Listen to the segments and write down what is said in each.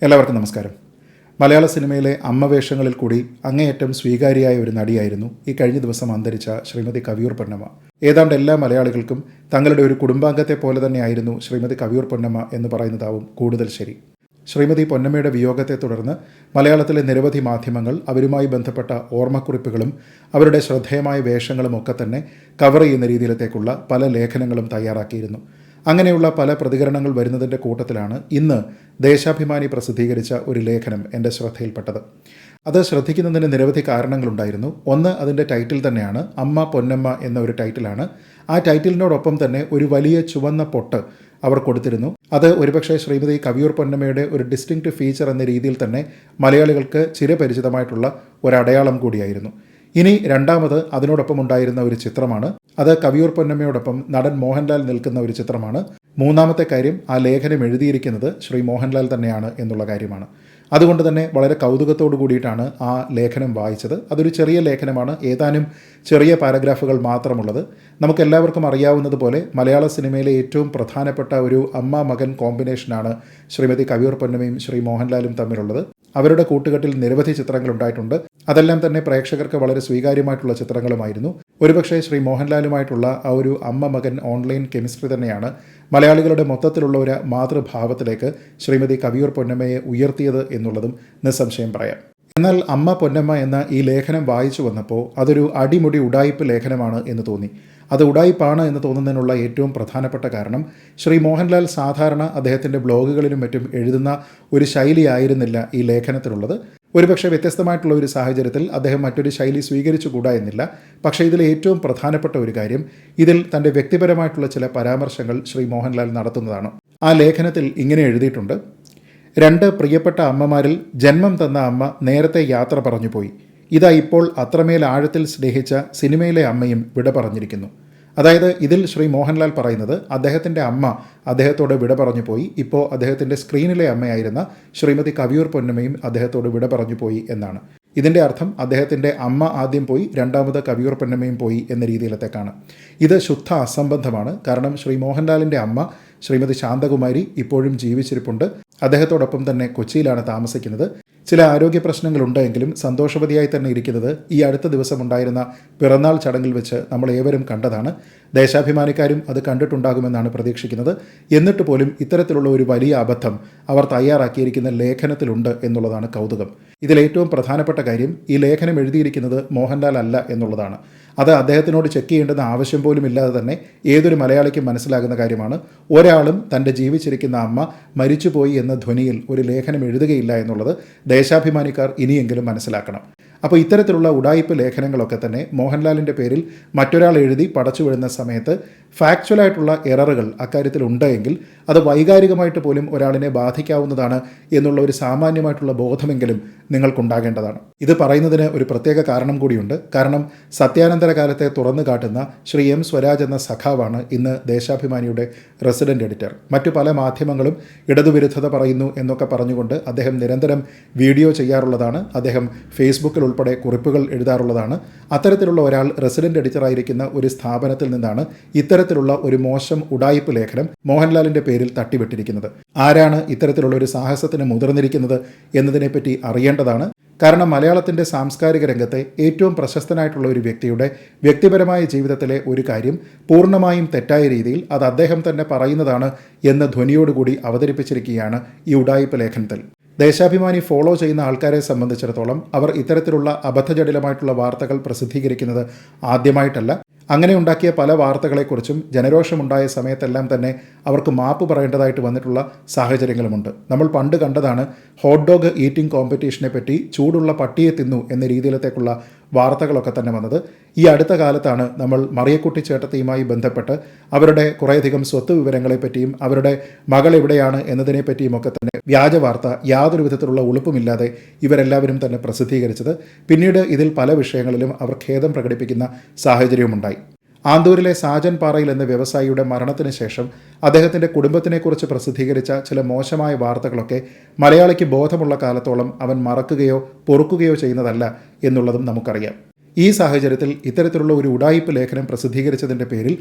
എല്ലാവർക്കും നമസ്കാരം. മലയാള സിനിമയിലെ അമ്മവേഷങ്ങളിൽ കൂടി അങ്ങേയറ്റം സ്വീകാര്യയായ ഒരു നടിയായിരുന്നു ഈ കഴിഞ്ഞ ദിവസം അന്തരിച്ച ശ്രീമതി കവിയൂർ പൊന്നമ്മ. ഏതാണ്ട് എല്ലാ മലയാളികൾക്കും തങ്ങളുടെ ഒരു കുടുംബാംഗത്തെ പോലെ തന്നെയായിരുന്നു ശ്രീമതി കവിയൂർ പൊന്നമ്മ എന്ന് പറയുന്നതാവും കൂടുതൽ ശരി. ശ്രീമതി പൊന്നമ്മയുടെ വിയോഗത്തെ തുടർന്ന് മലയാളത്തിലെ നിരവധി മാധ്യമങ്ങൾ അവരുമായി ബന്ധപ്പെട്ട ഓർമ്മക്കുറിപ്പുകളും അവരുടെ ശ്രദ്ധേയമായ വേഷങ്ങളും ഒക്കെ തന്നെ കവർ ചെയ്യുന്ന രീതിയിലത്തേക്കുള്ള പല ലേഖനങ്ങളും തയ്യാറാക്കിയിരുന്നു. അങ്ങനെയുള്ള പല പ്രതികരണങ്ങൾ വരുന്നതിൻ്റെ കൂട്ടത്തിലാണ് ഇന്ന് ദേശാഭിമാനി പ്രസിദ്ധീകരിച്ച ഒരു ലേഖനം എൻ്റെ ശ്രദ്ധയിൽപ്പെട്ടത്. അത് ശ്രദ്ധിക്കുന്നതിന് നിരവധി കാരണങ്ങളുണ്ടായിരുന്നു. ഒന്ന്, അതിൻ്റെ ടൈറ്റിൽ തന്നെയാണ്, അമ്മ പൊന്നമ്മ എന്ന ഒരു ടൈറ്റിലാണ്. ആ ടൈറ്റിലിനോടൊപ്പം തന്നെ ഒരു വലിയ ചുവന്ന പൊട്ട് അവർ കൊടുത്തിരുന്നു. അത് ഒരുപക്ഷെ ശ്രീമതി കവിയൂർ പൊന്നമ്മയുടെ ഒരു ഡിസ്റ്റിങ്ക്റ്റ് ഫീച്ചർ എന്ന രീതിയിൽ തന്നെ മലയാളികൾക്ക് ചിരപരിചിതമായിട്ടുള്ള ഒരടയാളം കൂടിയായിരുന്നു. ഇനി രണ്ടാമത് അതിനോടൊപ്പം ഉണ്ടായിരുന്ന ഒരു ചിത്രമാണ്. അത് കവിയൂർ പൊന്നമ്മയോടൊപ്പം നടൻ മോഹൻലാൽ നിൽക്കുന്ന ഒരു ചിത്രമാണ്. മൂന്നാമത്തെ കാര്യം, ആ ലേഖനം എഴുതിയിരിക്കുന്നത് ശ്രീ മോഹൻലാൽ തന്നെയാണ് എന്നുള്ള കാര്യമാണ്. അതുകൊണ്ട് തന്നെ വളരെ കൗതുകത്തോടു കൂടിയിട്ടാണ് ആ ലേഖനം വായിച്ചത്. അതൊരു ചെറിയ ലേഖനമാണ്, ഏതാനും ചെറിയ പാരഗ്രാഫുകൾ മാത്രമുള്ളത്. നമുക്കെല്ലാവർക്കും അറിയാവുന്നതുപോലെ മലയാള സിനിമയിലെ ഏറ്റവും പ്രധാനപ്പെട്ട ഒരു അമ്മ മകൻ കോമ്പിനേഷനാണ് ശ്രീമതി കവിയൂർ പൊന്നമ്മയും ശ്രീ മോഹൻലാലും തമ്മിലുള്ളത്. അവരുടെ കൂട്ടുകെട്ടിൽ നിരവധി ചിത്രങ്ങൾ ഉണ്ടായിട്ടുണ്ട്. അതെല്ലാം തന്നെ പ്രേക്ഷകർക്ക് വളരെ സ്വീകാര്യമായിട്ടുള്ള ചിത്രങ്ങളുമായിരുന്നു. ഒരുപക്ഷെ ശ്രീ മോഹൻലാലുമായിട്ടുള്ള ആ ഒരു അമ്മ മകൻ ഓൺലൈൻ കെമിസ്ട്രി തന്നെയാണ് മലയാളികളുടെ മൊത്തത്തിലുള്ള ഒരു മാതൃഭാവത്തിലേക്ക് ശ്രീമതി കവിയൂർ പൊന്നമ്മയെ ഉയർത്തിയത് എന്നുള്ളതും നിസ്സംശയം പറയാം. എന്നാൽ അമ്മ പൊന്നമ്മ എന്ന ഈ ലേഖനം വായിച്ചു വന്നപ്പോൾ അതൊരു അടിമുടി ഉഡായിപ്പ് ലേഖനമാണ് എന്ന് തോന്നി. അത് ഉഡായിപ്പാണ് എന്ന് തോന്നുന്നതിനുള്ള ഏറ്റവും പ്രധാനപ്പെട്ട കാരണം, ശ്രീ മോഹൻലാൽ സാധാരണ അദ്ദേഹത്തിൻ്റെ ബ്ലോഗുകളിലും മറ്റും എഴുതുന്ന ഒരു ശൈലിയായിരുന്നില്ല ഈ ലേഖനത്തിലുള്ളത്. ഒരുപക്ഷെ വ്യത്യസ്തമായിട്ടുള്ള ഒരു സാഹചര്യത്തിൽ അദ്ദേഹം മറ്റൊരു ശൈലി സ്വീകരിച്ചുകൂടാ എന്നില്ല. പക്ഷേ ഇതിൽ ഏറ്റവും പ്രധാനപ്പെട്ട ഒരു കാര്യം, ഇതിൽ തൻ്റെ വ്യക്തിപരമായിട്ടുള്ള ചില പരാമർശങ്ങൾ ശ്രീ മോഹൻലാൽ നടത്തുന്നതാണ്. ആ ലേഖനത്തിൽ ഇങ്ങനെ എഴുതിയിട്ടുണ്ട്: 2 പ്രിയപ്പെട്ട അമ്മമാരിൽ ജന്മം തന്ന അമ്മ നേരത്തെ യാത്ര പറഞ്ഞു പോയി. ഇതാ ഇപ്പോൾ അത്രമേൽ ആഴത്തിൽ സ്നേഹിച്ച സിനിമയിലെ അമ്മയും വിട പറഞ്ഞിരിക്കുന്നു. അതായത് ഇതിൽ ശ്രീ മോഹൻലാൽ പറയുന്നത് അദ്ദേഹത്തിൻ്റെ അമ്മ അദ്ദേഹത്തോട് വിട പറഞ്ഞു പോയി. ഇപ്പോൾ അദ്ദേഹത്തിൻ്റെ സ്ക്രീനിലെ അമ്മയായിരുന്ന ശ്രീമതി കവിയൂർ പൊന്നമ്മയും അദ്ദേഹത്തോട് വിട പറഞ്ഞു പോയി എന്നാണ്. ഇതിൻ്റെ അർത്ഥം അദ്ദേഹത്തിൻ്റെ അമ്മ ആദ്യം പോയി, രണ്ടാമത് കവിയൂർ പൊന്നമ്മയും പോയി എന്ന രീതിയിലത്തേക്കാണ്. ഇത് ശുദ്ധ അസംബന്ധമാണ്. കാരണം ശ്രീ മോഹൻലാലിൻ്റെ അമ്മ ശ്രീമതി ശാന്തകുമാരി ഇപ്പോഴും ജീവിച്ചിരിപ്പുണ്ട്. അദ്ദേഹത്തോടൊപ്പം തന്നെ കൊച്ചിയിലാണ് താമസിക്കുന്നത്. ചില ആരോഗ്യ പ്രശ്നങ്ങളുണ്ടെങ്കിലും സന്തോഷവതിയായി തന്നെ ഇരിക്കുന്നത് ഈ അടുത്ത ദിവസം ഉണ്ടായിരുന്ന പിറന്നാൾ ചടങ്ങിൽ വെച്ച് നമ്മൾ ഏവരും കണ്ടതാണ്. ദേശാഭിമാനിക്കാരും അത് കണ്ടിട്ടുണ്ടാകുമെന്നാണ് പ്രതീക്ഷിക്കുന്നത്. എന്നിട്ട് പോലും ഇത്തരത്തിലുള്ള ഒരു വലിയ അബദ്ധം അവർ തയ്യാറാക്കിയിരിക്കുന്ന ലേഖനത്തിലുണ്ട് എന്നുള്ളതാണ് കൗതുകം. ഇതിലേറ്റവും പ്രധാനപ്പെട്ട കാര്യം, ഈ ലേഖനം എഴുതിയിരിക്കുന്നത് മോഹൻലാൽ അല്ല എന്നുള്ളതാണ്. അത് അദ്ദേഹത്തിനോട് ചെക്ക് ചെയ്യേണ്ടുന്ന ആവശ്യം പോലും ഇല്ലാതെ തന്നെ ഏതൊരു മലയാളിക്കും മനസ്സിലാകുന്ന കാര്യമാണ്. ഒരാളും തൻ്റെ ജീവിച്ചിരിക്കുന്ന അമ്മ മരിച്ചുപോയി എന്ന ധ്വനിയിൽ ഒരു ലേഖനം എഴുതുകയില്ല എന്നുള്ളത് ദേശാഭിമാനിക്കാർ ഇനിയെങ്കിലും മനസ്സിലാക്കണം. അപ്പോൾ ഇത്തരത്തിലുള്ള ഉഡായിപ്പ് ലേഖനങ്ങളൊക്കെ തന്നെ മോഹൻലാലിൻ്റെ പേരിൽ മറ്റൊരാൾ എഴുതി പടച്ചു വിടുന്ന സമയത്ത് ഫാക്ച്വലായിട്ടുള്ള എററുകൾ അക്കാര്യത്തിൽ ഉണ്ടെങ്കിൽ അത് വൈകാരികമായിട്ട് പോലും ഒരാളിനെ ബാധിക്കാവുന്നതാണ് എന്നുള്ള ഒരു സാമാന്യമായിട്ടുള്ള ബോധമെങ്കിലും നിങ്ങൾക്കുണ്ടാകേണ്ടതാണ്. ഇത് പറയുന്നതിന് ഒരു പ്രത്യേക കാരണം കൂടിയുണ്ട്. കാരണം സത്യാനന്തര കാലത്തെ തുറന്നു കാട്ടുന്ന ശ്രീ എം സ്വരാജ് എന്ന സഖാവാണ് ഇന്ന് ദേശാഭിമാനിയുടെ റെസിഡന്റ് എഡിറ്റർ. മറ്റു പല മാധ്യമങ്ങളും ഇടതുവിരുദ്ധത പറയുന്നു എന്നൊക്കെ പറഞ്ഞുകൊണ്ട് അദ്ദേഹം നിരന്തരം വീഡിയോ ചെയ്യാറുള്ളതാണ്. അദ്ദേഹം ഫേസ്ബുക്കിൽ ഉൾപ്പെടെ കുറിപ്പുകൾ എഴുതാറുള്ളതാണ്. അത്തരത്തിലുള്ള ഒരാൾ റെസിഡന്റ് എഡിറ്ററായിരിക്കുന്ന ഒരു സ്ഥാപനത്തിൽ നിന്നാണ് ഇത്തരത്തിലുള്ള ഒരു മോശം ഉഡായിപ്പ് ലേഖനം മോഹൻലാലിൻ്റെ പേരിൽ തട്ടിവിട്ടിരിക്കുന്നത്. ആരാണ് ഇത്തരത്തിലുള്ള ഒരു സാഹസത്തിന് മുതിർന്നിരിക്കുന്നത് എന്നതിനെപ്പറ്റി അറിയേണ്ടതാണ്. കാരണം മലയാളത്തിൻ്റെ സാംസ്കാരിക രംഗത്തെ ഏറ്റവും പ്രശസ്തനായിട്ടുള്ള ഒരു വ്യക്തിയുടെ വ്യക്തിപരമായ ജീവിതത്തിലെ ഒരു കാര്യം പൂർണ്ണമായും തെറ്റായ രീതിയിൽ അത് അദ്ദേഹം തന്നെ പറയുന്നതാണ് എന്ന ധ്വനിയോടുകൂടി അവതരിപ്പിച്ചിരിക്കുകയാണ് ഈ ഉഡായിപ്പ് ലേഖനത്തിൽ. ദേശാഭിമാനി ഫോളോ ചെയ്യുന്ന ആൾക്കാരെ സംബന്ധിച്ചിടത്തോളം അവർ ഇത്തരത്തിലുള്ള അബദ്ധജടിലമായിട്ടുള്ള വാർത്തകൾ പ്രസിദ്ധീകരിക്കുന്നത് ആദ്യമായിട്ടല്ല. അങ്ങനെ ഉണ്ടാക്കിയ പല വാർത്തകളെക്കുറിച്ചും ജനരോഷമുണ്ടായ സമയത്തെല്ലാം തന്നെ അവർക്ക് മാപ്പ് പറയേണ്ടതായിട്ട് വന്നിട്ടുള്ള സാഹചര്യങ്ങളുമുണ്ട്. നമ്മൾ പണ്ട് കണ്ടതാണ് ഹോട്ട് ഡോഗ് ഈറ്റിംഗ് കോമ്പറ്റീഷനെ പറ്റി ചൂടുള്ള പട്ടിയെ തിന്നു എന്ന രീതിയിലത്തേക്കുള്ള വാർത്തകളൊക്കെ തന്നെ വന്നത്. ഈ അടുത്ത കാലത്താണ് നമ്മൾ മറിയക്കുട്ടി ചേട്ടത്തിയുമായി ബന്ധപ്പെട്ട് അവരുടെ കുറേയധികം സ്വത്ത് വിവരങ്ങളെപ്പറ്റിയും അവരുടെ മകൾ എവിടെയാണ് എന്നതിനെപ്പറ്റിയും ഒക്കെ തന്നെ വ്യാജ വാർത്ത യാതൊരു വിധത്തിലുള്ള ഉളുപ്പുമില്ലാതെ ഇവരെല്ലാവരും തന്നെ പ്രസിദ്ധീകരിച്ചത്. പിന്നീട് ഇതിൽ പല വിഷയങ്ങളിലും അവർ ഖേദം പ്രകടിപ്പിക്കുന്ന സാഹചര്യവുമുണ്ടായി. ആന്തൂരിലെ സാജൻ പാറയിൽ എന്ന വ്യവസായിയുടെ മരണത്തിന് ശേഷം അദ്ദേഹത്തിൻ്റെ കുടുംബത്തിനെക്കുറിച്ച് പ്രസിദ്ധീകരിച്ച ചില മോശമായ വാർത്തകളൊക്കെ മലയാളിക്ക് ബോധമുള്ള കാലത്തോളം അവൻ മറക്കുകയോ പൊറുക്കുകയോ ചെയ്യുന്നതല്ല എന്നുള്ളതും നമുക്കറിയാം. ഈ സാഹചര്യത്തിൽ ഇത്തരത്തിലുള്ള ഒരു ഉഡായിപ്പ് ലേഖനം പ്രസിദ്ധീകരിച്ചതിൻ്റെ പേരിൽ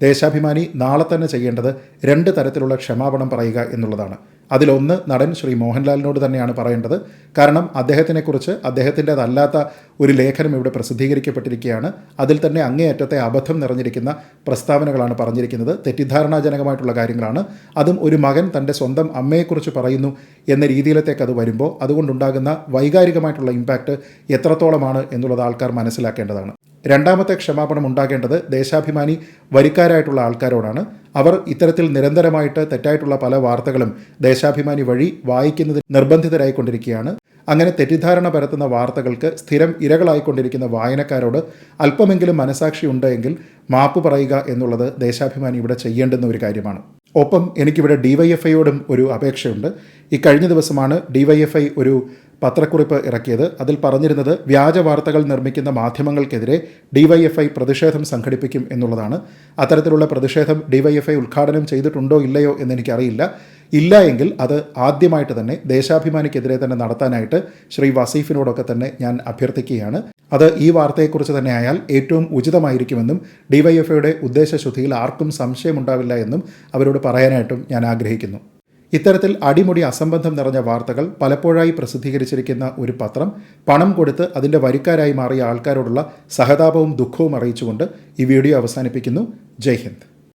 ദേശാഭിമാനി നാളെ തന്നെ ചെയ്യേണ്ടത് 2 തരത്തിലുള്ള ക്ഷമാപണം പറയുക എന്നുള്ളതാണ്. അതിലൊന്ന് നടൻ ശ്രീ മോഹൻലാലിനോട് തന്നെയാണ് പറയേണ്ടത്. കാരണം അദ്ദേഹത്തിനെക്കുറിച്ച് അദ്ദേഹത്തിൻ്റെതല്ലാത്ത ഒരു ലേഖനം ഇവിടെ പ്രസിദ്ധീകരിക്കപ്പെട്ടിരിക്കുകയാണ്. അതിൽ തന്നെ അങ്ങേയറ്റത്തെ അബദ്ധം നിറഞ്ഞിരിക്കുന്ന പ്രസ്താവനകളാണ് പറഞ്ഞിരിക്കുന്നത്. തെറ്റിദ്ധാരണാജനകമായിട്ടുള്ള കാര്യങ്ങളാണ്. അതും ഒരു മകൻ തൻ്റെ സ്വന്തം അമ്മയെക്കുറിച്ച് പറയുന്നു എന്ന രീതിയിലത്തേക്ക് അത് വരുമ്പോൾ അതുകൊണ്ടുണ്ടാകുന്ന വൈകാരികമായിട്ടുള്ള ഇമ്പാക്റ്റ് എത്രത്തോളമാണ് എന്നുള്ളത് ആൾക്കാർ മനസ്സിലാക്കേണ്ടതാണ്. രണ്ടാമത്തെ ക്ഷമാപണം ഉണ്ടാകേണ്ടത് ദേശാഭിമാനി വരിക്കാരായിട്ടുള്ള ആൾക്കാരോടാണ്. അവർ ഇത്തരത്തിൽ നിരന്തരമായിട്ട് തെറ്റായിട്ടുള്ള പല വാർത്തകളും ദേശാഭിമാനി വഴി വായിക്കുന്നതിന് നിർബന്ധിതരായിക്കൊണ്ടിരിക്കുകയാണ്. അങ്ങനെ തെറ്റിദ്ധാരണ പരത്തുന്ന വാർത്തകൾക്ക് സ്ഥിരം ഇരകളായിക്കൊണ്ടിരിക്കുന്ന വായനക്കാരോട് അല്പമെങ്കിലും മനസാക്ഷി ഉണ്ടെങ്കിൽ മാപ്പ് പറയുക എന്നുള്ളത് ദേശാഭിമാനി ഇവിടെ ചെയ്യേണ്ടുന്ന ഒരു കാര്യമാണ്. ഒപ്പം എനിക്കിവിടെ DYFIയോടും ഒരു അപേക്ഷയുണ്ട്. ഈ കഴിഞ്ഞ ദിവസമാണ് DYFI ഒരു പത്രക്കുറിപ്പ് ഇറക്കിയത്. അതിൽ പറഞ്ഞിരുന്നത് വ്യാജ വാർത്തകൾ നിർമ്മിക്കുന്ന മാധ്യമങ്ങൾക്കെതിരെ DYFI പ്രതിഷേധം സംഘടിപ്പിക്കും എന്നുള്ളതാണ്. അത്തരത്തിലുള്ള പ്രതിഷേധം DYFI ഉദ്ഘാടനം ചെയ്തിട്ടുണ്ടോ ഇല്ലയോ എന്നെനിക്കറിയില്ല. ഇല്ല എങ്കിൽ അത് ആദ്യമായിട്ട് തന്നെ ദേശാഭിമാനിക്കെതിരെ തന്നെ നടത്താനായിട്ട് ശ്രീ വസീഫിനോടൊക്കെ തന്നെ ഞാൻ അഭ്യർത്ഥിക്കുകയാണ്. അത് ഈ വാർത്തയെക്കുറിച്ച് തന്നെ ആയാൽ ഏറ്റവും ഉചിതമായിരിക്കുമെന്നും DYFIയുടെ ഉദ്ദേശശുദ്ധിയിൽ ആർക്കും സംശയമുണ്ടാവില്ല എന്നും അവരോട് പറയാനായിട്ടും ഞാൻ ആഗ്രഹിക്കുന്നു. ഇത്തരത്തിൽ അടിമുടി അസംബന്ധം നിറഞ്ഞ വാർത്തകൾ പലപ്പോഴായി പ്രസിദ്ധീകരിച്ചിരിക്കുന്ന ഒരു പത്രം പണം കൊടുത്ത് അതിൻ്റെ വരിക്കാരായി മാറിയ ആൾക്കാരോടുള്ള സഹതാപവും ദുഃഖവും അറിയിച്ചുകൊണ്ട് ഈ വീഡിയോ അവസാനിപ്പിക്കുന്നു. ജയ് ഹിന്ദ്.